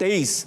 23,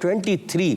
23,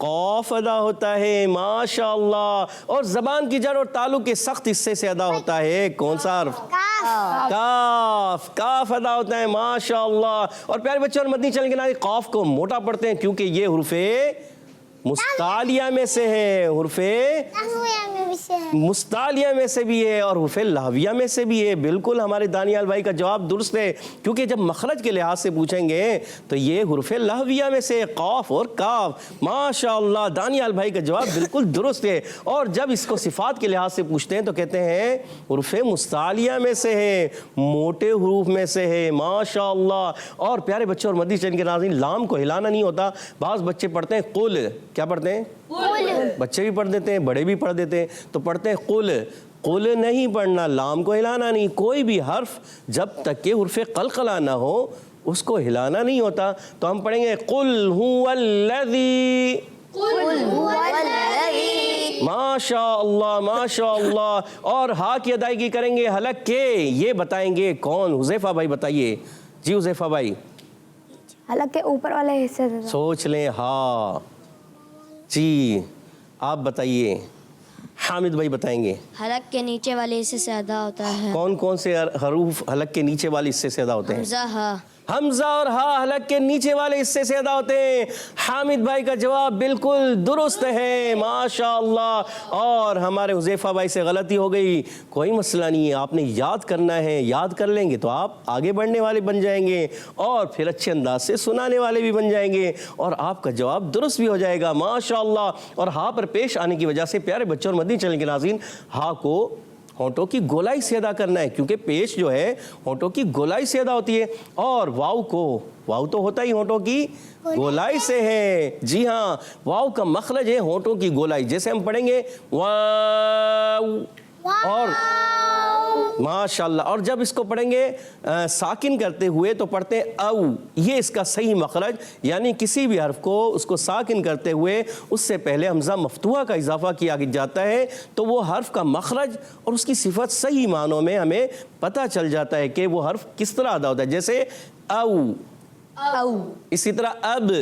قوف ادا ہوتا ہے، ماشاءاللہ، اور زبان کی جڑ اور تعلق کے سخت حصے سے ادا ہوتا ہے کون سا حرف؟ کاف۔ کاف ادا ہوتا ہے، ماشاءاللہ۔ اور پیارے بچوں، اور مدنی چینل کے ناظرین قاف کو موٹا پڑھتے ہیں کیونکہ یہ حروف مستعلیہ میں سے ہے، حروف مستعلیہ میں سے بھی ہے اور حروف لاویہ میں سے بھی ہے۔ بالکل ہمارے دانیال بھائی کا جواب درست ہے، کیونکہ جب مخرج کے لحاظ سے پوچھیں گے تو یہ حروف لاویہ میں سے قاف اور کاف۔ ماشاءاللہ، دانیال بھائی کا جواب بالکل درست ہے۔ اور جب اس کو صفات کے لحاظ سے پوچھتے ہیں تو کہتے ہیں حروف مستعلیہ میں سے ہے، موٹے حروف میں سے ہے، ماشاءاللہ۔ اور پیارے بچوں اور مدنی چینل کے ناظرین، لام کو ہلانا نہیں ہوتا۔ بعض بچے پڑھتے ہیں قل، کیا پڑھتے ہیں؟ بچے بھی پڑھ دیتے ہیں، بڑے بھی پڑھ دیتے ہیں، تو پڑھتے ہیں قل۔ قل نہیں پڑھنا، لام کو ہلانا نہیں۔ کوئی بھی حرف جب تک کہ حرف قلقلہ نہ ہو اس کو ہلانا نہیں ہوتا۔ تو ہم پڑھیں گے قل هو الذی، ماشاء اللہ ماشاء اللہ۔ اور ہا کی ادائیگی کریں گے حلق کے، یہ بتائیں گے کون؟ حذیفہ بھائی بتائیے۔ جی حذیفہ بھائی، حلق کے اوپر والے حصے سے سوچ لیں۔ ہاں جی آپ بتائیے۔ حامد بھائی بتائیں گے۔ حلق کے نیچے والے حصے سے ادا ہوتا ہے کون کون سے حروف حلق کے نیچے والے حصے سے ادا ہوتے ہیں؟ حمزہ، ہا۔ حمزہ اور ہا حلق کے نیچے والے حصے سے ادا ہوتے ہیں۔ حامد بھائی کا جواب بالکل درست ہے، ماشاءاللہ۔ اور ہمارے حذیفہ بھائی سے غلطی ہو گئی، کوئی مسئلہ نہیں ہے، آپ نے یاد کرنا ہے، یاد کر لیں گے تو آپ آگے بڑھنے والے بن جائیں گے اور پھر اچھے انداز سے سنانے والے بھی بن جائیں گے اور آپ کا جواب درست بھی ہو جائے گا، ماشاءاللہ۔ اور ہا پر پیش آنے کی وجہ سے پیارے بچوں اور مدنی چینل کے ناظرین، ہا کو ہونٹوں کی گولائی سے ادا کرنا ہے، کیونکہ پیش جو ہے ہونٹوں کی گولائی سے ادا ہوتی ہے۔ اور واو کو، واو تو ہوتا ہی ہونٹوں کی گولائی سے ہے، جی ہاں، واو کا مخرج ہے ہونٹوں کی گولائی۔ جیسے ہم پڑھیں گے واو، اور ماشاءاللہ، اور جب اس کو پڑھیں گے ساکن کرتے ہوئے تو پڑھتے ہیں او، یہ اس کا صحیح مخرج، یعنی کسی بھی حرف کو اس کو ساکن کرتے ہوئے اس سے پہلے حمزہ مفتوحہ کا اضافہ کیا جاتا ہے تو وہ حرف کا مخرج اور اس کی صفت صحیح معنوں میں ہمیں پتہ چل جاتا ہے کہ وہ حرف کس طرح ادا ہوتا ہے۔ جیسے او، اسی طرح اب،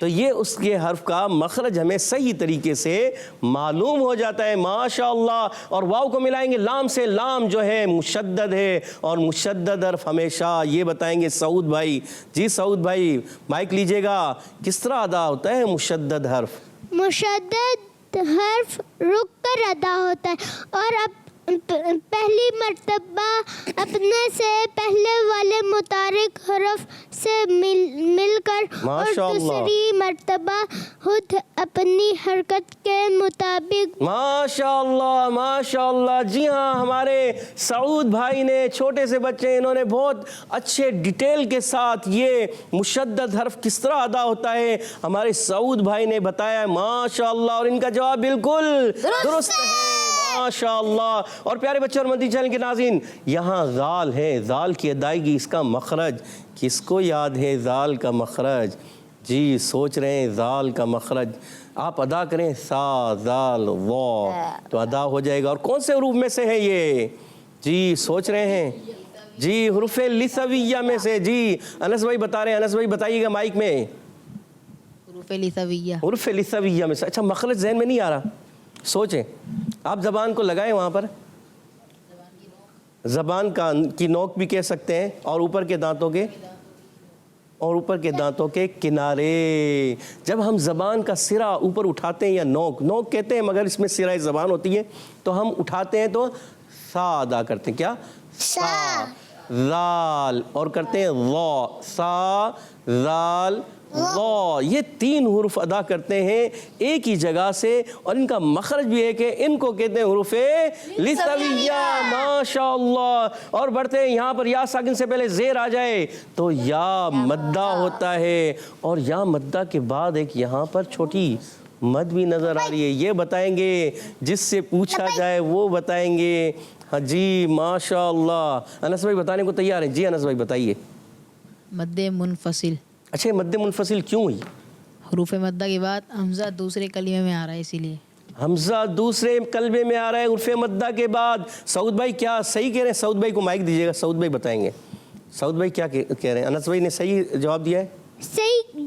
تو یہ اس کے حرف کا مخرج ہمیں صحیح طریقے سے معلوم ہو جاتا ہے، ماشاءاللہ۔ اور واو کو ملائیں گے لام سے، لام جو ہے مشدد ہے اور مشدد حرف ہمیشہ، یہ بتائیں گے سعود بھائی۔ جی سعود بھائی مائک لیجئے گا، کس طرح ادا ہوتا ہے مشدد حرف؟ مشدد حرف رک کر ادا ہوتا ہے اور اب پہلی مرتبہ اپنے سے پہلے والے متحرک حرف سے مل کر اور دوسری مرتبہ خود اپنی حرکت کے مطابق۔ ماشاءاللہ ماشاءاللہ، جی ہاں، ہمارے سعود بھائی نے، چھوٹے سے بچے، انہوں نے بہت اچھے ڈیٹیل کے ساتھ یہ مشدد حرف کس طرح ادا ہوتا ہے ہمارے سعود بھائی نے بتایا ہے، ماشاءاللہ۔ اور ان کا جواب بالکل درست ہے، ماشاءاللہ۔ اور پیارے بچے اور مدنی چینل کے ناظرین، یہاں ذال ہے، ذال کی ادائیگی، اس کا مخرج کس کو یاد ہے؟ ذال کا مخرج، جی سوچ رہے ہیں ذال کا مخرج، آپ ادا کریں سا ذال وا تو ادا ہو جائے گا۔ اور کون سے حروف میں سے ہے یہ؟ جی سوچ رہے ہیں؟ جی حروف لثویہ میں سے۔ جی انس بھائی بتا رہے ہیں، انس بھائی بتائیے گا مائک میں۔ حروف لثویہ، حروف لثویہ میں سے، اچھا مخرج ذہن میں نہیں آ رہا، سوچیں، آپ زبان کو لگائیں وہاں پر، زبان کی نوک بھی کہہ سکتے ہیں، اور اوپر کے دانتوں کے، اور اوپر کے دانتوں کے کنارے۔ جب ہم زبان کا سرا اوپر اٹھاتے ہیں، یا نوک کہتے ہیں مگر اس میں سرائے زبان ہوتی ہے، تو ہم اٹھاتے ہیں تو سا ادا کرتے ہیں، کیا؟ سا، ذال، اور کرتے ہیں وا، سا ذال وا، یہ تین حروف ادا کرتے ہیں ایک ہی جگہ سے، اور ان کا مخرج بھی ہے کہ ان کو کہتے ہیں حروف لثویہ، ماشاءاللہ۔ اور بڑھتے ہیں، یہاں پر یا ساکن سے پہلے زیر آ جائے تو یا مدہ ہوتا ہے، اور یا مدہ کے بعد ایک یہاں پر چھوٹی مد بھی نظر آ رہی ہے، یہ بتائیں گے، جس سے پوچھا جائے وہ بتائیں گے۔ ہاں جی ماشاءاللہ، انس بھائی بتانے کو تیار ہیں؟ جی انس بھائی بتائیے۔ مد منفصل۔ اچھا مد منفصل کیوں ہوئی؟ حروف مدہ کے بعد حمزہ دوسرے کلمے میں آ رہا ہے، اسی لیے حمزہ دوسرے کلمے میں آ رہا ہے حروف مدہ کے بعد۔ سعود بھائی کیا صحیح کہہ رہے ہیں؟ سعود بھائی کو مائک دیجیے گا، سعود بھائی بتائیں گے۔ سعود بھائی کیا کہہ رہے ہیں؟ انس بھائی نے صحیح جواب دیا ہے؟ صحیح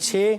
6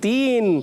3,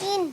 3।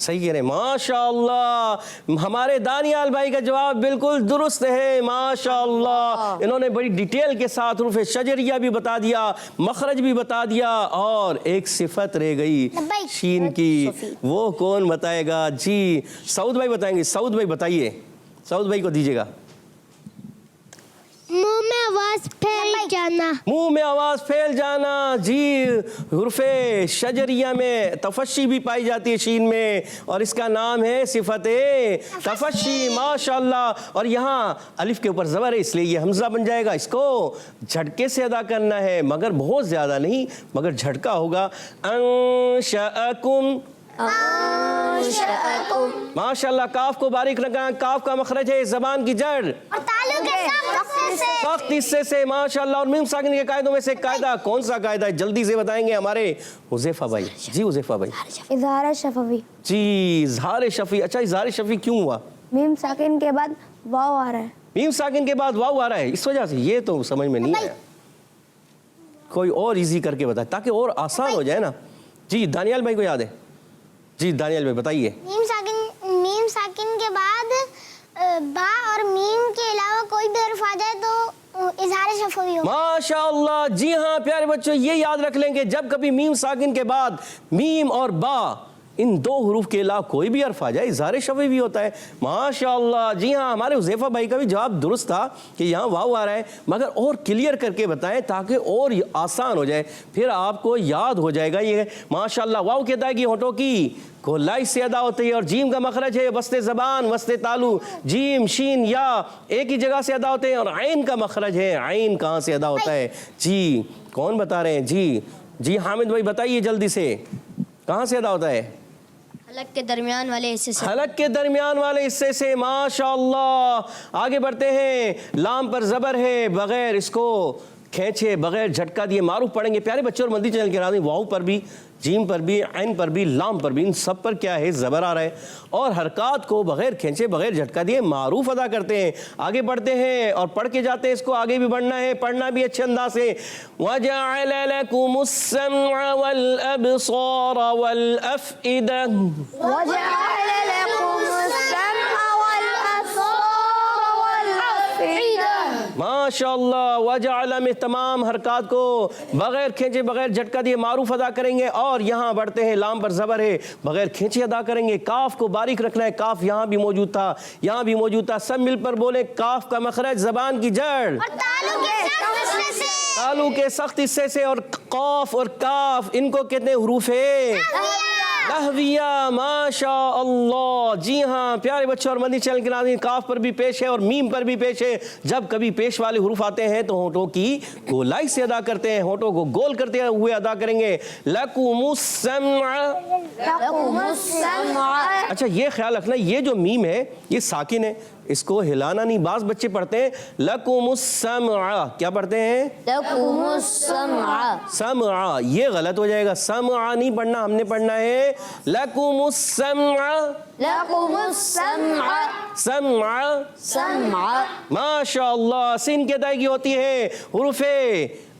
صحیح کہہ رہے ہیں ماشاءاللہ. ہمارے دانیال بھائی کا جواب بالکل درست ہے ماشاءاللہ. انہوں نے بڑی ڈیٹیل کے ساتھ حروف شجریہ بھی بتا دیا, مخرج بھی بتا دیا, اور ایک صفت رہ گئی شین کی, وہ کون بتائے گا؟ جی سعود بھائی بتائیں گے. سعود بھائی بتائیے, سعود بھائی کو دیجیے گا. منہ میں آواز پھیل جانا. منہ میں آواز پھیل جانا. جی حروف شجریہ میں تفشی بھی پائی جاتی ہے شین میں, اور اس کا نام ہے صفت تفشی ماشاءاللہ. اور یہاں الف کے اوپر زبر ہے اس لیے یہ حمزہ بن جائے گا. اس کو جھٹکے سے ادا کرنا ہے, مگر بہت زیادہ نہیں, مگر جھٹکا ہوگا. انشأکم ماشاءاللہ. کاف کو باریک رکھنا, کاف کا مخرج ہے زبان کی جڑ, سخت حصے سے ماشاءاللہ. اور میم ساکن کے قاعدوں میں سے قاعدہ کون سا قاعدہ ہے؟ جلدی سے بتائیں گے ہمارے حذیفہ بھائی. جی حذیفہ بھائی. اظہار شفوی. جی اظہار شفیع. اچھا اظہار شفیع کیوں ہوا؟ میم ساکن کے بعد واو آ رہا ہے. میم ساکن کے بعد واو آ رہا ہے, اس وجہ سے یہ تو سمجھ میں نہیں آیا. کوئی اور ایزی کر کے بتائے تاکہ اور آسان ہو جائے نا. جی دانیال بھائی کو یاد ہے؟ جی دانیال بھائی بتائیے. میم ساکن کے بعد با اور میم کے علاوہ کوئی بھی حرف آ جائے تو اظہار شفوی ہو. ماشاءاللہ. جی ہاں پیارے بچوں, یہ یاد رکھ لیں کہ جب کبھی میم ساکن کے بعد میم اور با ان دو حروف کے علاوہ کوئی بھی حرف آ جائے اظہار شفوی بھی ہوتا ہے ماشاءاللہ. جی ہاں ہمارے حذیفہ بھائی کا بھی جواب درست تھا کہ یہاں واو آ رہا ہے, مگر اور کلیئر کر کے بتائیں تاکہ اور آسان ہو جائے, پھر آپ کو یاد ہو جائے گا. یہ ماشاءاللہ واو کی ادائیگی ہونٹوں کی گولائی سے ادا ہوتی ہے, اور جیم کا مخرج ہے وسط زبان وسط تالو. جیم شین یا ایک ہی جگہ سے ادا ہوتے ہیں, اور عین کا مخرج ہے عین کہاں سے ادا ہوتا ہے؟ جی کون بتا رہے ہیں؟ جی حامد بھائی بتائیے جلدی سے, کہاں سے ادا ہوتا ہے؟ حلق کے درمیان والے حصے سے. حلق کے درمیان والے حصے سے ماشاءاللہ. آگے بڑھتے ہیں. لام پر زبر ہے, بغیر اس کو کھینچے بغیر جھٹکا دیے معروف پڑھیں گے پیارے بچے اور مدنی چینل کے ناظرین. واو پر بھی, جیم پر بھی, عین پر بھی, لام پر بھی, ان سب پر کیا ہے؟ زبر آ رہا ہے, اور حرکات کو بغیر کھینچے بغیر جھٹکا دیے معروف ادا کرتے ہیں. آگے بڑھتے ہیں اور پڑھ کے جاتے ہیں, اس کو آگے بھی بڑھنا ہے, پڑھنا بھی اچھے انداز سے. وَجَعَلَ لَكُمُ السَّمْعَ وَالْأَبْصَارَ وَالْأَفْئِدَةَ. وَجَعَلَ لَكُمُ السَّمْعَ وَالْأَبْصَارَ وَالْأَفْئِدَةَ. ماشاءاللہ. وجعل میں تمام حرکات کو بغیر کھینچے بغیر جھٹکا دیے معروف ادا کریں گے. اور یہاں بڑھتے ہیں, لام پر زبر ہے, بغیر کھینچے ادا کریں گے. کاف کو باریک رکھنا ہے, کاف یہاں بھی موجود تھا یہاں بھی موجود تھا. سب مل پر بولیں, کاف کا مخرج زبان کی جڑ تالو کے سخت حصے سے, اور قاف اور کاف ان کو کہتے ہیں حروف لہویہ ماشاء اللہ. جی ہاں پیارے بچوں اور مدنی چینل کے ناظرین, کاف پر بھی پیش ہے اور میم پر بھی پیش ہے. جب کبھی پیش والے حروف آتے ہیں تو ہونٹوں کی گولائی سے ادا کرتے ہیں, ہونٹوں کو گول کرتے ہوئے ادا کریں گے. لَكُمُ السَّمْعَ. اچھا یہ خیال رکھنا, یہ جو میم ہے یہ ساکن ہے, اس کو ہلانا نہیں. بعض بچے پڑھتے ہیں لَكُمُ السَّمْعَ, کیا پڑھتے ہیں؟ لَكُمُ السَّمْعَ. سمع, یہ غلط ہو جائے گا. سمع نہیں پڑھنا, ہم نے پڑھنا ہے لَكُمُ السَّمْعَ. لَكُمُ السَّمْعَ. سمع سَمْعَ. ماشاءاللہ. سین کی ادائیگی ہوتی ہے حروف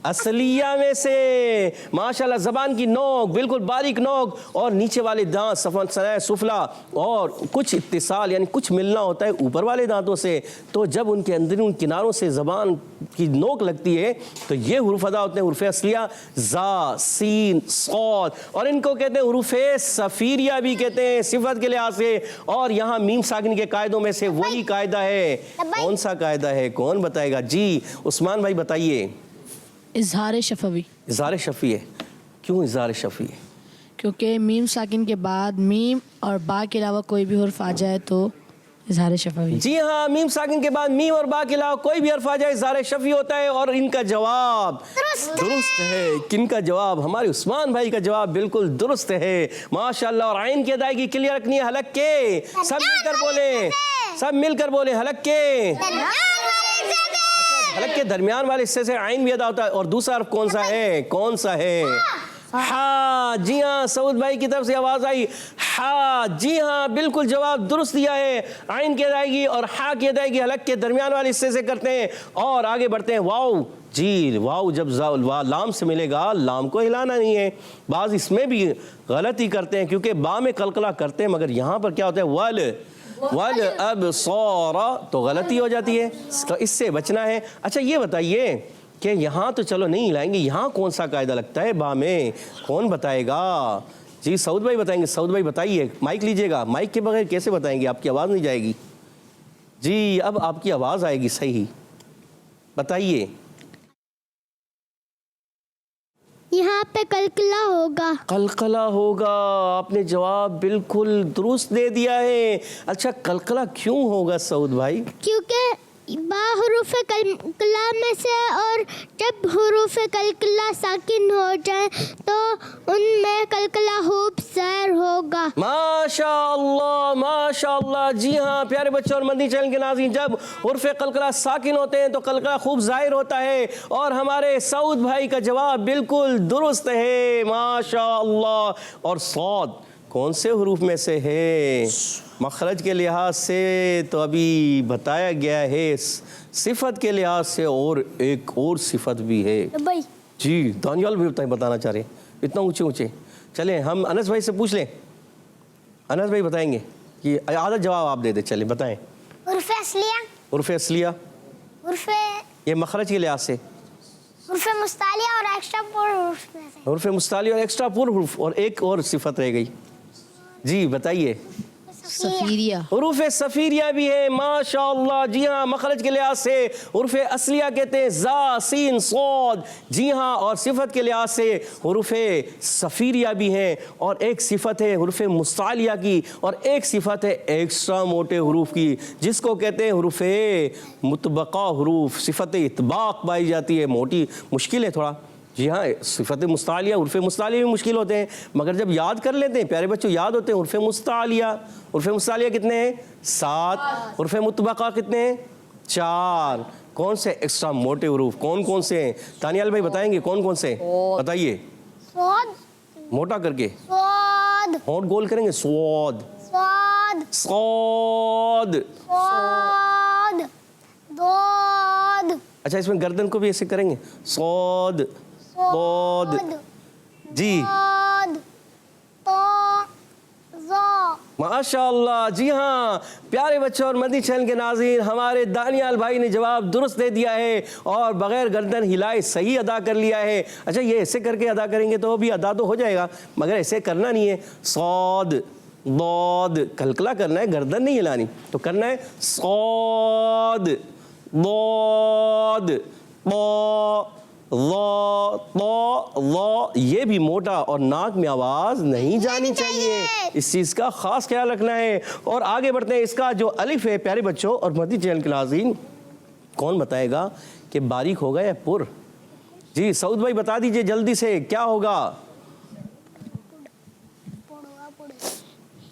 اصلیہ میں سے ماشاءاللہ. زبان کی نوک بالکل باریک نوک, اور نیچے والے دانت ثنائے سفلا, اور کچھ اتصال یعنی کچھ ملنا ہوتا ہے اوپر والے دانتوں سے. تو جب ان کے اندرون کناروں سے زبان کی نوک لگتی ہے تو یہ حروف ادا ہوتے ہیں حروف اصلیہ. زا, سین, صاد, اور ان کو کہتے ہیں حروف صفیریہ بھی کہتے ہیں صفت کے لحاظ سے. اور یہاں میم ساکن کے قاعدوں میں سے وہی قاعدہ ہے. کون سا قاعدہ ہے, کون بتائے گا؟ جی عثمان بھائی بتائیے. اظہار شفوی. اظہار شفیع ہے. کیوں اظہار شفیع ہے؟ کیونکہ میم ساکن کے بعد میم اور با کے علاوہ کوئی بھی حرف آ جائے تو اظہار شفوی. جی ہاں میم ساکن کے بعد میم اور با کے علاوہ کوئی بھی حرف آ جائے اظہار شفیع ہوتا ہے. اور ان کا جواب درست ہے. کن کا جواب؟ ہمارے عثمان بھائی کا جواب بالکل درست ہے ماشاءاللہ. اور عین کی ادائیگی کلیئر رکھنی ہے. حلق کے سب مل کر بولیں, سب مل کر بولیں. حلق کے حلق کے درمیان والے حصے سے عین بھی ادا ہوتا ہے. اور دوسرا حرف کون سا ہے؟ کون سا ہے؟ ہاں. جی ہاں سعود بھائی کی طرف سے آواز آئی ہاں. جی ہاں بالکل جواب درست دیا ہے. عین کی ادائیگی اور ہا کی ادائیگی حلق کے درمیان والے حصے سے کرتے ہیں. اور آگے بڑھتے ہیں. واو جی واو جب لام سے ملے گا لام کو ہلانا نہیں ہے. بعض اس میں بھی غلطی کرتے ہیں کیونکہ با میں قلقلہ کرتے ہیں مگر یہاں پر کیا ہوتا ہے ول ابصار تو غلطی ہو جاتی ہے, اس سے بچنا ہے. اچھا یہ بتائیے کہ یہاں تو چلو نہیں ہلائیں گے, یہاں کون سا قاعدہ لگتا ہے با میں, کون بتائے گا؟ جی سعود بھائی بتائیں گے. سعود بھائی بتائیے, مائک لیجئے گا. مائک کے بغیر کیسے بتائیں گے, آپ کی آواز نہیں جائے گی. جی اب آپ کی آواز آئے گی صحیح, بتائیے. یہاں پہ قلقلہ ہوگا. قلقلہ ہوگا, آپ نے جواب بالکل درست دے دیا ہے. اچھا قلقلہ کیوں ہوگا سعود بھائی؟ کیونکہ با حروف قلقلہ میں سے, اور جب حروف قلقلہ ساکن ہو جائیں تو ان میں قلقلہ خوب ظاہر ہوگا. ماشاء اللہ ماشاء اللہ. جی ہاں پیارے بچوں اور مدنی چینل کے ناظرین, جب حروف قلقلہ ساکن ہوتے ہیں تو قلقلہ خوب ظاہر ہوتا ہے, اور ہمارے سعود بھائی کا جواب بالکل درست ہے ماشاء اللہ. اور صاد کون سے حروف میں سے ہے؟ مخرج کے لحاظ سے تو ابھی بتایا گیا ہے, صفت کے لحاظ سے اور ایک اور صفت بھی ہے. جی دانیال بھی بتانا چاہ رہے ہیں, اتنا اونچے اونچے. چلیں ہم انس بھائی سے پوچھ لیں, انس بھائی بتائیں گے کہ آدھا جواب آپ دے دیں. چلیں بتائیں. حروف اصلیہ, حروف اصلیہ حروف یہ مخرج کے لحاظ سے, حروف مستعلیہ اور ایکسٹرا پور حروف میں سے. حروف مستعلیہ اور ایکسٹرا پور حروف, اور ایک اور صفت رہ گئی. جی بتائیے. سفیریہ. حروف صفیریہ بھی ہے ماشاء اللہ. جی ہاں مخرج کے لحاظ سے حروف اصلیہ کہتے ہیں زا سین صاد. جی ہاں, اور صفت کے لحاظ سے حروف صفیریہ بھی ہیں, اور ایک صفت ہے حروف مستعلیہ کی, اور ایک صفت ہے ایکسٹرا موٹے حروف کی جس کو کہتے ہیں حروف مطبقہ حروف. صفت اطباق پائی جاتی ہے, موٹی مشکل ہے تھوڑا. جی ہاں صفت مستعلیہ, حروف مستعلیہ بھی مشکل ہوتے ہیں مگر جب یاد کر لیتے ہیں پیارے بچوں یاد ہوتے ہیں. حروف مستعلیہ, حروف مستعلیہ کتنے ہیں؟ 7. حروف مطبقہ کتنے ہیں؟ 4. کون سے ایکسٹرا موٹے حروف کون کون سے ہیں؟ تانیال بھائی بتائیں گے کون کون سے, بتائیے. صاد, موٹا کر کے صاد, ہونٹ گول کریں گے. صاد, صاد, صاد, صاد, ضاد. اچھا اس میں گردن کو بھی ایسے کریں گے. صاد, صاد. جی صاد, طا, ظا. ماشاء اللہ. جی ہاں پیارے بچوں اور مدنی چینل کے ناظرین, ہمارے دانیال بھائی نے جواب درست دے دیا ہے اور بغیر گردن ہلائے صحیح ادا کر لیا ہے. اچھا یہ ایسے کر کے ادا کریں گے تو بھی ادا تو ہو جائے گا مگر ایسے کرنا نہیں ہے. صاد ضاد قلقلہ کرنا ہے, گردن نہیں ہلانی. تو کرنا ہے صاد ضاد طا ظا طا ظا. یہ بھی موٹا اور ناک میں آواز نہیں جانی چاہیے, اس چیز کا خاص خیال رکھنا ہے. اور آگے بڑھتے ہیں. اس کا جو الف ہے پیارے بچوں اور مدنی چینل کے ناظرین, کون بتائے گا کہ باریک ہوگا یا پر؟ جی سعود بھائی بتا دیجئے جلدی سے کیا ہوگا.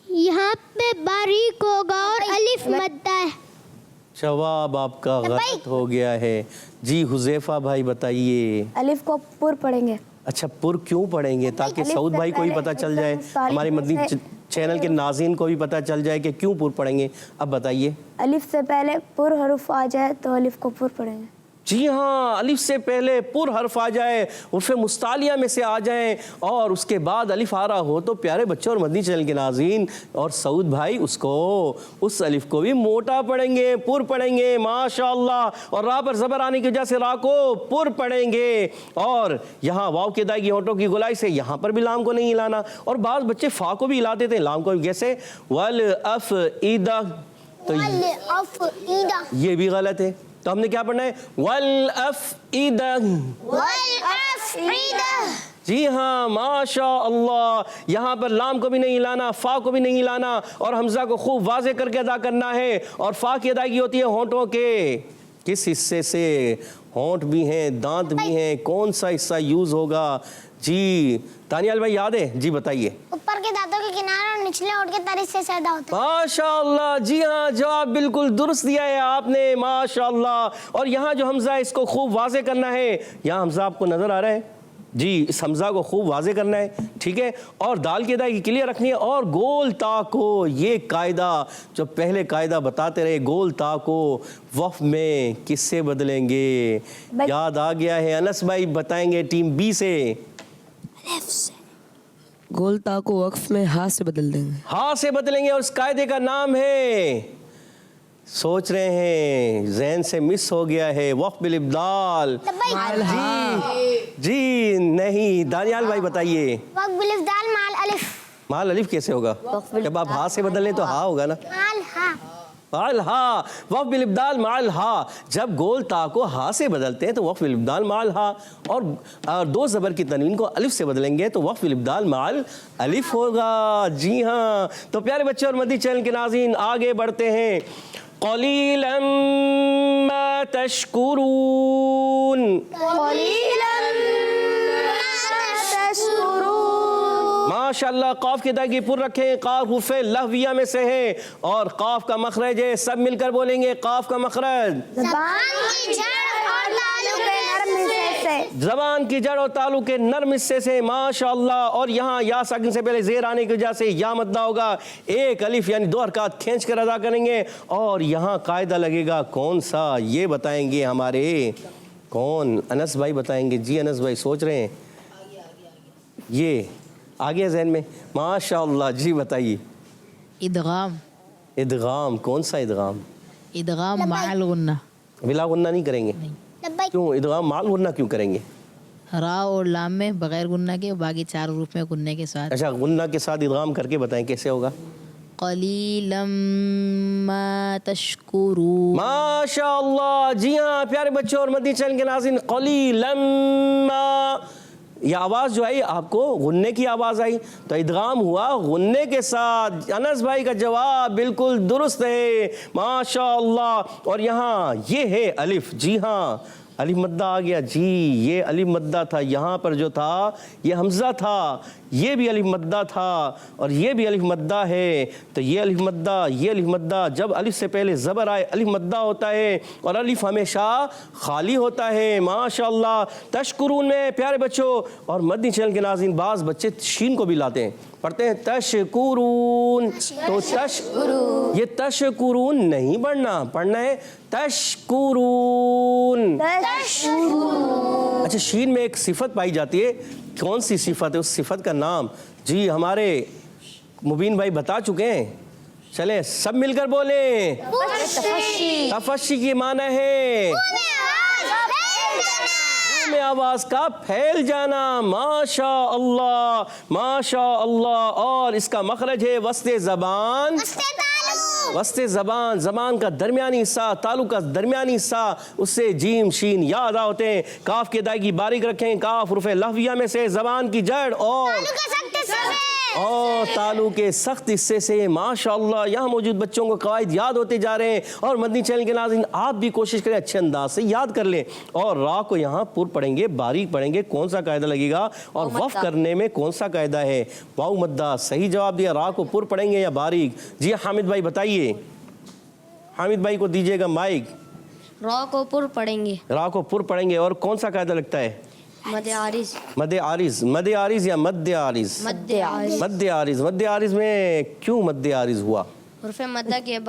یہاں پہ باریک ہوگا اور الف مدہ ہے. جواب آپ کا غلط ہو گیا ہے. جی حذیفہ بھائی بتائیے. الف کو پر پڑھیں گے. اچھا پر کیوں پڑھیں گے؟ تاکہ سعود بھائی کو بھی پتہ چل جائے, ہمارے مدنی چینل کے ناظرین کو بھی پتہ چل جائے کہ کیوں پر پڑھیں گے. اب بتائیے. الف سے پہلے پر حرف آ جائے تو الف کو پر پڑھیں گے. جی ہاں الف سے پہلے پر حرف آ جائے, حروف مستعلیہ میں سے آ جائیں اور اس کے بعد الف آ رہا ہو تو پیارے بچوں اور مدنی چینل کے ناظرین اور سعود بھائی اس الف کو بھی موٹا پڑھیں گے, پر پڑھیں گے ماشاء اللہ. اور راہ پر زبر آنے کی وجہ سے راہ کو پر پڑھیں گے. اور یہاں واو کی ادائیگی ہونٹوں کی گولائی سے یہاں پر بھی لام کو نہیں ہلانا. اور بعض بچے فا کو بھی ہلا دیتے ہیں, لام کو بھی, جیسے والافئدہ, تو یہ بھی غلط ہے. تو ہم نے کیا پڑھنا ہے؟ والافئدہ. جی ہاں ماشاء اللہ. یہاں پر لام کو بھی نہیں ہلانا, فا کو بھی نہیں ہلانا, اور حمزہ کو خوب واضح کر کے ادا کرنا ہے. اور فا کی ادائیگی ہوتی ہے ہونٹوں کے کس حصے سے؟ ہونٹ بھی ہیں, دانت بھی ہیں, کون سا حصہ یوز ہوگا؟ جی تانیال بھائی یاد ہے؟ جی بتائیے. اوپر کے دانتوں کے کنارے اور نچلے ہونٹ کے تر سے زیادہ ہوتا ہے. ماشاء اللہ. جی ہاں جواب بالکل درست دیا ہے آپ نے ماشاء اللہ. اور یہاں جو حمزہ ہے اس کو خوب واضح کرنا ہے. یہاں حمزہ آپ کو نظر آ رہا ہے, جی اس حمزہ کو خوب واضح کرنا ہے, ٹھیک ہے, اور دال کی ادائیگی کلیئر رکھنی ہے. اور گول تا کو, یہ قاعدہ جو پہلے قاعدہ بتاتے رہے, گول تا کو وقف میں کس سے بدلیں گے؟ یاد آ گیا ہے؟ انس بھائی بتائیں گے ٹیم بی سے. گول تا کو وقف میں ہا سے بدل دیں گے. ہاں سے بدلیں گے, اور اس قاعدے کا نام ہے, سوچ رہے ہیں, ذہن سے مس ہو گیا ہے, وقف بالابدال. جی نہیں, دانیال بھائی بتائیے. وقف بالابدال مال الف. مال الف کیسے ہوگا؟ جب آپ ہا سے بدل لیں تو ہا ہوگا نا. مال ہا. مال ہا, وقف بالابدال مال ہا. جب گول تا کو ہا سے بدلتے ہیں تو وقف بالابدال مال ہا, اور دو زبر کی تنوین کو الف سے بدلیں گے تو وقف بالابدال مال الف ہوگا. جی ہاں, تو پیارے بچے اور مدنی چینل کے ناظرین آگے بڑھتے ہیں. قلیلا ما تشکرون. ماشاءاللہ, قاف کی ادائیگی پر رکھیں. قاف حروف لغویہ میں سے ہے اور قاف کا مخرج ہے, سب مل کر بولیں گے. قاف کا مخرج زبان کی جڑ اور تعلق کے نرم حصے سے. ماشاءاللہ. اور یہاں یا ساکن سے پہلے زیر آنے کی وجہ سے یا مدہ ہوگا. ایک الف یعنی 2 حرکات کھینچ کر ادا کریں گے. اور یہاں قاعدہ لگے گا کون سا, یہ بتائیں گے ہمارے کون؟ انس بھائی بتائیں گے. جی انس بھائی سوچ رہے ہیں, یہ آ گیا ذہن میں؟ ماشاءاللہ. جی بتائیے. ادغام. ادغام, کون سا ادغام؟ ادغام مع الغنہ. بلا غنہ نہیں کریں گے؟ کیوں ادغام مع الغنہ کیوں کریں گے؟ را اور لام میں بغیر غنہ کے, باقی 4 حروف میں غنہ کے ساتھ. اچھا, غنہ کے ساتھ ادغام کر کے بتائیں کیسے ہوگا. قلیلا ما تشکرون. ماشاءاللہ. جی ہاں پیارے بچوں اور مدنی چینل کے ناظرین, قلیلا ما, یہ آواز جو آئی آپ کو غنے کی آواز آئی تو ادغام ہوا غنے کے ساتھ. انس بھائی کا جواب بالکل درست ہے. ماشاءاللہ. اور یہاں یہ ہے الف. جی ہاں, الف مدہ آ گیا. جی یہ الف مدہ تھا, یہاں پر جو تھا یہ حمزہ تھا, یہ بھی الف مدہ تھا اور یہ بھی الف مدہ ہے. تو یہ الف مدہ, یہ الف مدہ, جب الف سے پہلے زبر آئے الف مدہ ہوتا ہے اور الف ہمیشہ خالی ہوتا ہے. ماشاءاللہ. تشکرون میں پیارے بچوں اور مدنی چینل کے ناظرین بعض بچے شین کو بھی لاتے ہیں, پڑھتے ہیں تشکرون. تو یہ تشکرون نہیں پڑھنا, پڑھنا ہے تشکرون. اچھا, شین میں ایک صفت پائی جاتی ہے, کون سی صفت ہے؟ اس صفت کا نام جی ہمارے مبین بھائی بتا چکے ہیں. چلیں سب مل کر بولیں. تفشی کی معنی ہے میں آواز کا پھیل جانا. ماشاء اللہ, ماشاء اللہ. اور اس کا مخرج ہے وسط زبان. وسط زبان, زبان کا درمیانی حصہ, تعلق کا درمیانی حصہ, اس سے جیم شین یا ادا ہوتے ہیں. کاف کی ادائیگی باریک رکھیں. کاف حروف لغویہ میں سے, زبان کی جڑ اور تعلق کے سخت حصے سے. ماشاءاللہ. یہاں موجود بچوں کو قواعد یاد ہوتے جا رہے ہیں اور مدنی چینل کے ناظرین آپ بھی کوشش کریں اچھے انداز سے یاد کر لیں. اور را کو یہاں پر پڑھیں گے, باریک پڑھیں گے. کون سا قاعدہ لگے گا اور وقف کرنے میں کون سا قاعدہ ہے؟ واو مدہ. صحیح جواب دیا. را کو پر پڑھیں گے یا باریک؟ جی حامد بھائی بتائیے. حامد بھائی کو دیجیے گا مائک. را کو پر پڑھیں گے. را کو پر پڑھیں گے. اور کون سا قاعدہ لگتا ہے؟ مد عارض. مد عارض. مد عارض یا مد عارض؟ مد عارض. مد عارض. مد عارض میں کیوں مد عارض ہوا؟ حرف مدہ کے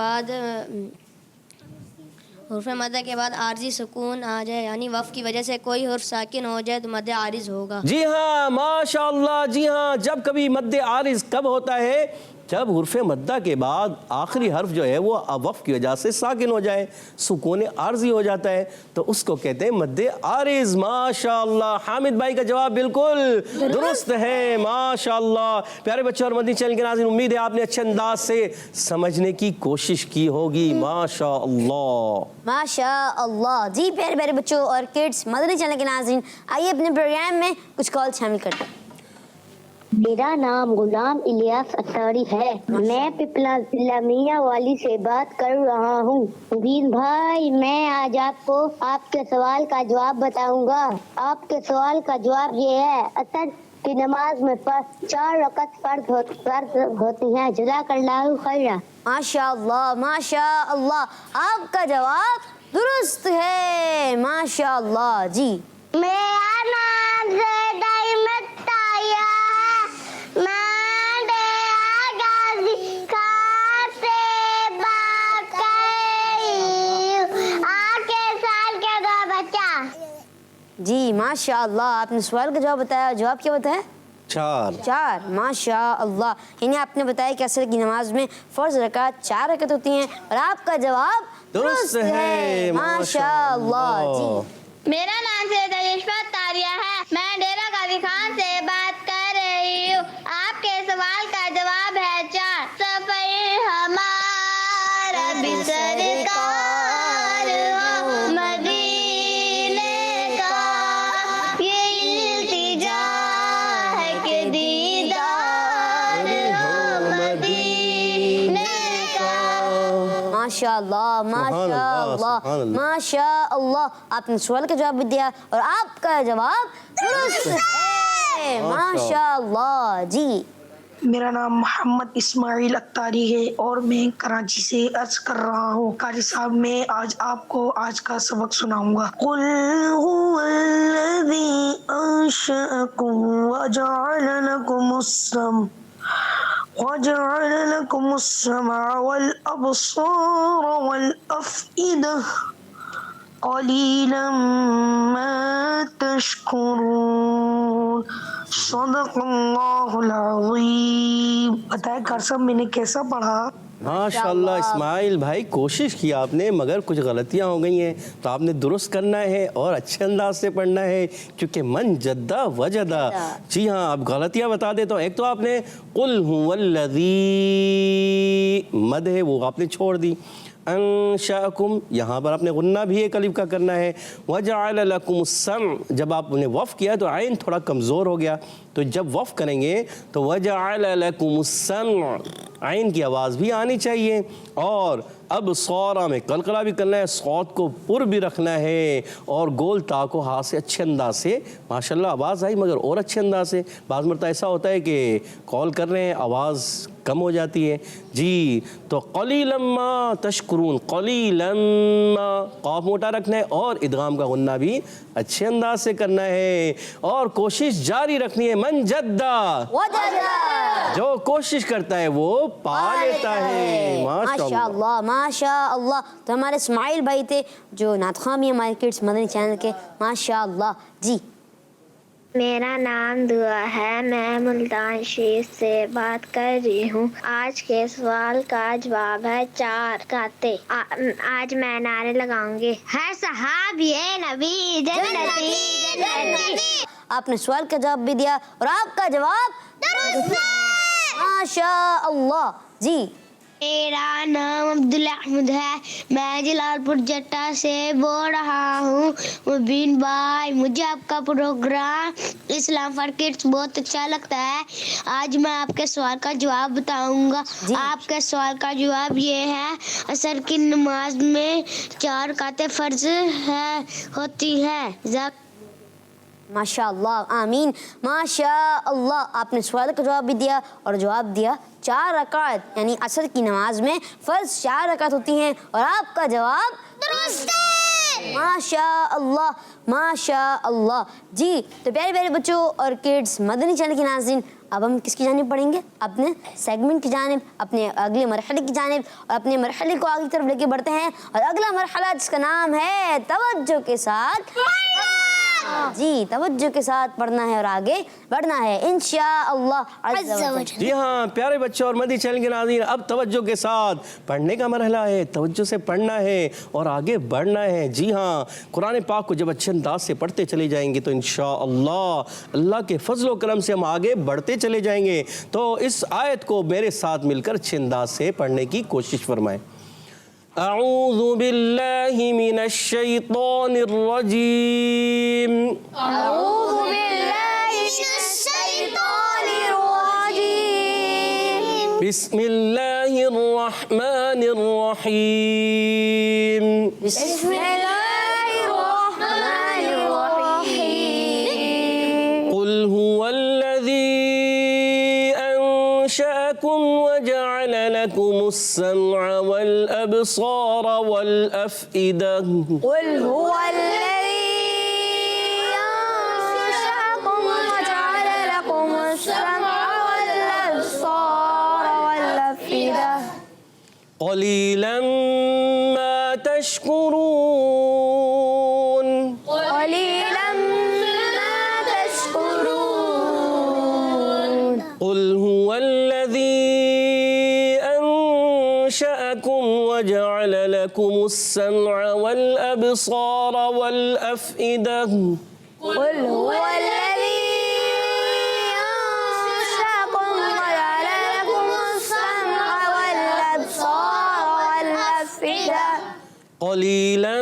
بعد عارضی سکون آ جائے, یعنی وقف کی وجہ سے کوئی حرف ساکن ہو جائے تو مد عارض ہوگا. جی ہاں ماشاءاللہ. جی ہاں, جب کبھی مد عارض کب ہوتا ہے؟ جب حرف مدہ کے بعد آخری حرف جو ہے وہ وقف کی وجہ سے ساکن ہو جائے, سکون عارضی ہو جاتا ہے, تو اس کو کہتے ہیں مد عارض. ماشاءاللہ. حامد بھائی کا جواب بالکل درست ہے. ماشاءاللہ. پیارے بچوں اور مدنی چینل کے ناظرین, امید ہے آپ نے اچھے انداز سے سمجھنے کی کوشش کی ہوگی. ماشاءاللہ. ماشاء اللہ. جی پیارے پیارے بچوں اور کڈس مدنی چینل کے ناظرین, آئیے اپنے پروگرام میں کچھ کال شامل کرتے ہیں. میرا نام غلام الیاس اتاری ہے. میں پپلا ضلع میاں والی سے بات کر رہا ہوں. مبین بھائی, میں آج آپ کو آپ کے سوال کا جواب بتاؤں گا. آپ کے سوال کا جواب یہ ہے, اثر کی نماز میں 4 رکعت فرض ہوتی ہیں. جزاک اللہ خیرا. ماشاء اللہ. ماشاء اللہ. آپ کا جواب درست ہے. ماشاء اللہ. جی میرا نام زیدہ ماشاء اللہ، آپ نے سوال کا جواب بتایا، جواب کیا بتایا؟ 4. ماشاء اللہ، یعنی آپ نے بتایا کہ عصر کی نماز میں فرض رکعت 4 رکعت ہوتی ہیں اور آپ کا جواب درست ہے، ماشاء اللہ۔ جی میرا نام سید عشرت طاریہ ہے، میں ڈیرہ غازی خان سے بات کر رہی ہوں۔ آپ کے سوال کا جواب ہے 4۔ سفر ہمارا بھی سرکار ہو مدینے کا، یہ التجا ہے کہ دیدار ہو مدینے کا۔ ماشاء اللہ، ماشاء اللہ، ماشاء اللہ، آپ نے سوال کا جواب بھی دیا اور آپ کا جواب درست ہے، ماشاء اللہ۔ جی میرا نام محمد اسماعیل اتاری ہے اور میں کراچی سے عرض کر رہا ہوں۔ قاری صاحب، میں آج آپ کو آج کا سبق سناؤں گا۔ قل هو الذی انشأکم وجعل لکم السمع والابصار والافئدہ قلیلا ما تشکرون۔ صدق اللہ العظیم۔ بتائیں کار صاحب میں نے کیسا پڑھا؟ ماشاءاللہ اسماعیل بھائی، کوشش کی آپ نے مگر کچھ غلطیاں ہو گئی ہیں تو آپ نے درست کرنا ہے اور اچھے انداز سے پڑھنا ہے، کیونکہ من جدہ وجدہ۔ جی ہاں، آپ غلطیاں بتا دیتا ہوں۔ ایک تو آپ نے قل هو الذی مد ہے وہ آپ نے چھوڑ دی، انشاءکم یہاں پر آپ نے غنہ بھی ایک الف کا کرنا ہے، وجعل لکم السمع جب آپ نے وقف کیا تو عین تھوڑا کمزور ہو گیا، تو جب وقف کریں گے تو وجعل لکم السمع عین کی آواز بھی آنی چاہیے، اور اب صورہ میں قلقلہ بھی کرنا ہے، صوت کو پر بھی رکھنا ہے، اور گول تا کو ہاتھ سے اچھے انداز سے، ماشاءاللہ آواز آئی مگر اور اچھے انداز سے۔ بعض مرتبہ ایسا ہوتا ہے کہ کال کر رہے ہیں آواز کم ہو جاتی ہے۔ جی تو قلیلا ما تشکرون، قلیلا ما قاف موٹا رکھنا ہے اور ادغام کا غنہ بھی اچھے انداز سے کرنا ہے، اور کوشش جاری رکھنی ہے۔ من جدہ جو کوشش کرتا ہے وہ پا لیتا ہے۔ ماشاء اللہ، ماشاء اللہ۔ تو ہمارے اسماعیل بھائی تھے جو نعت خواں بھی ہمارے کڈس مدنی چینل کے، ماشاء اللہ۔ جی میرا نام دعا ہے، میں ملتان شریف سے بات کر رہی ہوں۔ آج کے سوال کا جواب ہے 4 رکعتیں۔ آج میں نعرے لگاؤں گی، ہر صحابی نبی جنتی جنتی۔ آپ نے سوال کا جواب بھی دیا اور آپ کا جواب درست ہے، ماشاء اللہ۔ جی میرا نام عبداللہ احمد ہے، میں جلال پور جٹا سے بول رہا ہوں۔ مبین بھائی، مجھے آپ کا پروگرام اسلام فار کڈس بہت اچھا لگتا ہے۔ آج میں آپ کے سوال کا جواب بتاؤں گا۔ آپ کے سوال کا جواب یہ ہے، عصر کی نماز میں 4 رکعتیں فرض ہوتی ہیں۔ ماشاء اللہ، آمین، ماشاء اللہ۔ آپ نے سوال کا جواب بھی دیا اور جواب دیا 4 رکعت، یعنی عصر کی نماز میں فرض 4 رکعت ہوتی ہیں اور آپ کا جواب درست ہے، ماشاء اللہ، ماشاء اللہ۔ جی تو پیارے پیارے بچوں اور کڈس مدنی چینل کے ناظرین، اب ہم کس کی جانب پڑھیں گے؟ اپنے سیگمنٹ کی جانب، اپنے اگلے مرحلے کی جانب، اور اپنے مرحلے کو آگے کی طرف لے کے بڑھتے ہیں، اور اگلا مرحلہ جس کا نام ہے توجہ کے ساتھ۔ جی توجہ کے ساتھ پڑھنا ہے اور آگے بڑھنا ہے انشاءاللہ عز و جل۔ جی ہاں پیارے بچوں اور مدنی چینل کے ناظرین، اب توجہ کے ساتھ پڑھنے کا مرحلہ ہے، توجہ سے پڑھنا ہے اور آگے بڑھنا ہے۔ جی ہاں، قرآن پاک کو جب اچھے انداز سے پڑھتے چلے جائیں گے تو انشاءاللہ اللہ کے فضل و کرم سے ہم آگے بڑھتے چلے جائیں گے۔ تو اس آیت کو میرے ساتھ مل کر اچھے انداز سے پڑھنے کی کوشش فرمائیں۔ اعوذ باللہ من الشیطان الرجیم، اعوذ باللہ من الشیطان الرجیم، بسم اللہ الرحمن الرحیم، بسم اللہ الرحمن الرحیم، قل هو الذی انشأکم وجعل لکم السمع والابصار والافئدہ، قل هو الذی انشأکم وجعل لکم السمع والابصار والافئدہ قلیلا ما تشکرون، قلیلا ما قل هو الذي أنشأكم وجعل لكم السمع والأبصار والأفئدة قل هو الذي أنشأكم وجعل لكم السمع والأبصار والأفئدة قليلا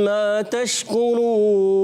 ما تشكرون.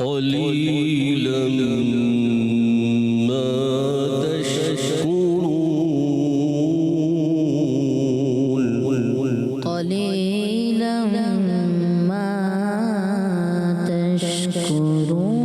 قليلا ما تشكرون قليلا ما تشكرون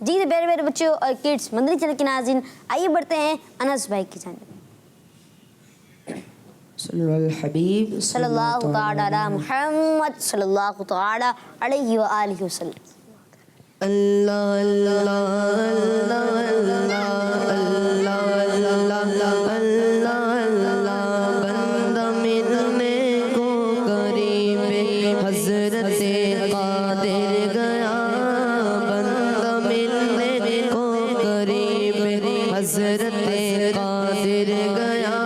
جی تو پیارے پیارے بچوں اور کڈس مدنی چینل کے ناظرین، آئیے بڑھتے ہیں انس بھائی کی جانب۔ صلی الحبیب صلی اللہ تعالی علی محمد صلی اللہ تعالی علیہ وآلہ وسلم۔ اللہ اللہ اللہ اللہ اللہ اللہ بندہ ملنے کو قریب حضرت قادر گیا، بندہ ملنے کو قریب حضرت قادر گیا،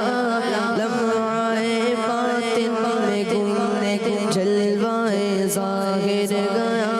لمحہ باطن میں گمنے جلوہ ظاہر گیا،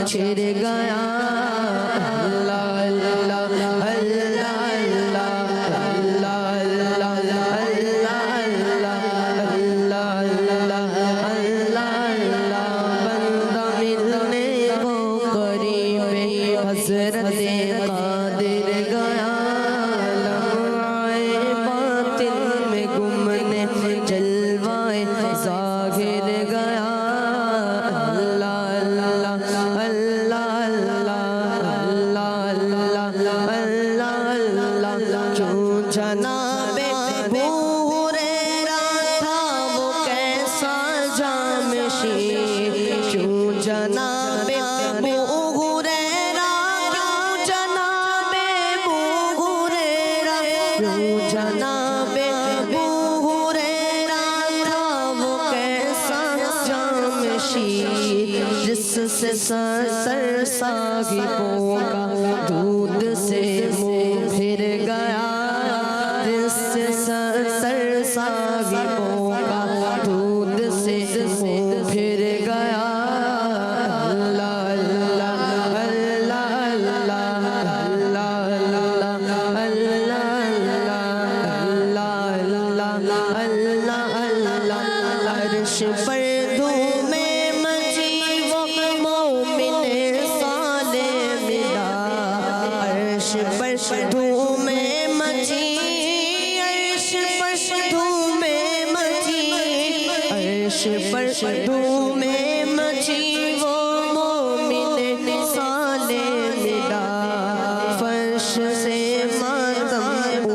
چھڑ گیا، اللہ اللہ اللہ بندہ ملنے کو قریب حضرت قادر گیا، لمحہ باطن میں گمنے جلوہ ظاہر گیا، جناب ابو ہریرہ تھا وہ کیسا جامشی، کیوں جناب ابو ہریرہ، کیوں جناب ابو ہریرہ، کیوں جناب ابو ہریرہ تھا وہ کیسا جامشی، جس سے سر صاحبوں کا دودھ سے منہ پھر گیا، سر صاحبوں کا دودھ سے منہ پھر گیا، اللہ اللہ اللہ اللہ اللہ عرش پر دھومے مچی وہ مومن صالح ملا، عرش پر دھومے مچی، عرش پر دھومے مچی وہ مومن صالح ملا، فرش سے ماتم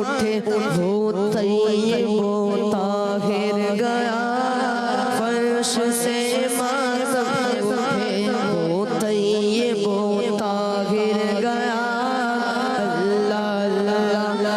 اٹھے وہ طیب و طاہر گیا، فرش سے ماتم اٹھے وہ طیب و طاہر گیا، اللہ اللہ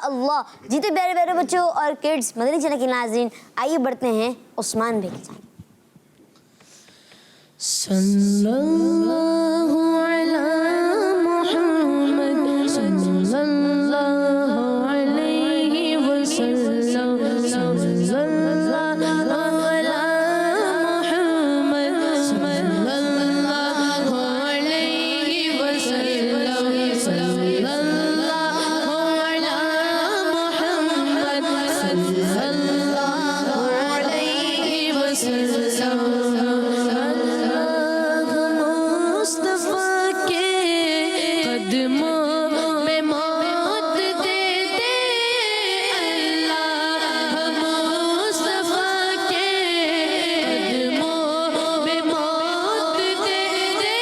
اللہ. جیتے پیارے پیارے بچوں اور کڈس مدنی چینل کے ناظرین, آئیے بڑھتے ہیں عثمان بھائی کی جانب. صلی اللہ علی محمد صلی اللہ علیہ وسلم صلی اللہ علی محمد صلی اللہ علیہ وسلم صلی اللہ علی محمد صلی اللہ علیہ وسلم. مصطفیٰ کے قدموں میں موت دے دے اللہ, مصطفیٰ کے قدموں میں موت دے دے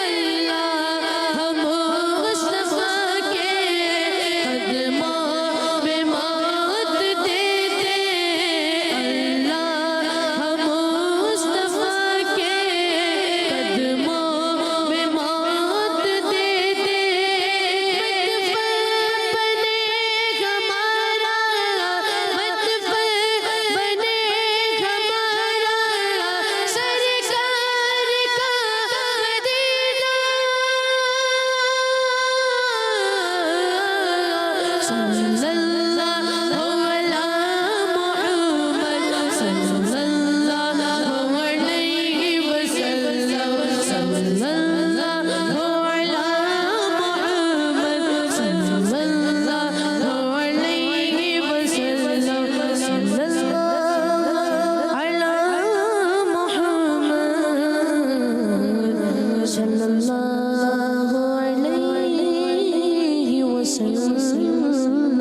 اللہ, مصطفیٰ کے قدموں میں موت دے دے اللہ, مصطفیٰ کے قدموں میں موت دے دے. متفر بنے ہمارا سرکار کا مدینہ, صلی اللہ علی محمد صلی اللہ علیہ وسلم صلی اللہ علی محمد صلی اللہ علیہ وسلم صلی اللہ علی محمد صلی اللہ علیہ وسلم.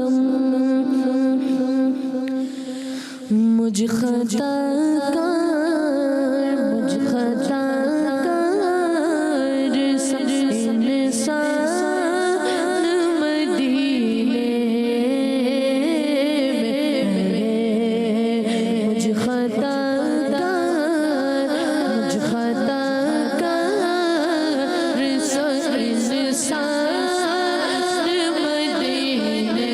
مجھ خطا کار انسان مدینے میں, مجھ خطا کار انسان مدینے میں.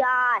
4।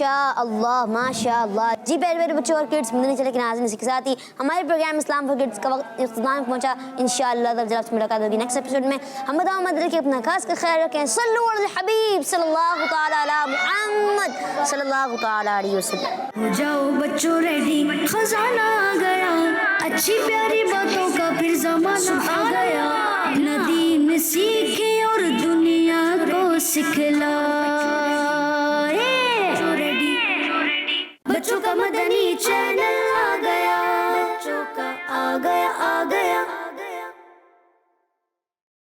ماشاء اللہ. جی پیارے پیارے بچوں اور کڈس، مدنی چینل کے ناظرین، اسی کے ساتھ ہی ہمارے پروگرام اسلام فار کڈس کا وقت اختتام پہنچا. انشاءاللہ جب آپ سے ملاقات ہوگی نیکسٹ ایپیسوڈ میں. ہم دعا مند رکھیں، اپنا خاص کر خیال رکھیں. صلو علی الحبیب صلی اللہ تعالی علی محمد صلی اللہ تعالی علیہ وسلم. ہو جاؤ بچوں ریڈی، خزانہ آ گیا، اچھی پیاری باتوں کا پھر زمانہ آ گیا. ندیم سیکھے اور دنیا کو سکھے